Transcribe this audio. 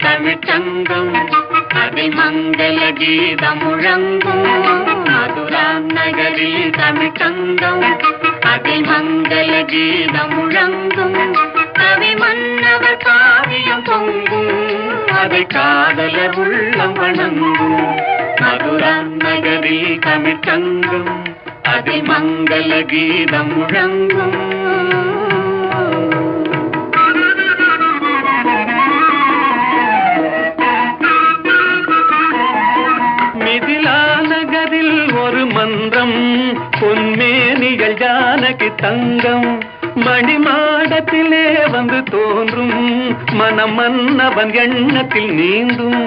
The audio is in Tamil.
தமிழ்ச்சங்கம் அதில் மங்கள கீதம் முழங்கும். மதுரா நகரில் தமிழ்ச்சங்கம் அதில் மங்கள கீதம் முழங்கும். கவி மன்னவர் காவியம் பொங்கும், அதை காதலர் உள்ளம் வணங்கும். மதுரா நகரில் தமிழ்ச்சங்கம் அதில் மங்கள கீதம் முழங்கும். மிதிலா நகரில் ஒரு மன்றம், பொன்மேனிகள் ஜானகி தங்கம். மணிமாடத்திலே வந்து தோன்றும், மனம் மன்னவன் எண்ணத்தில் நீந்தும்.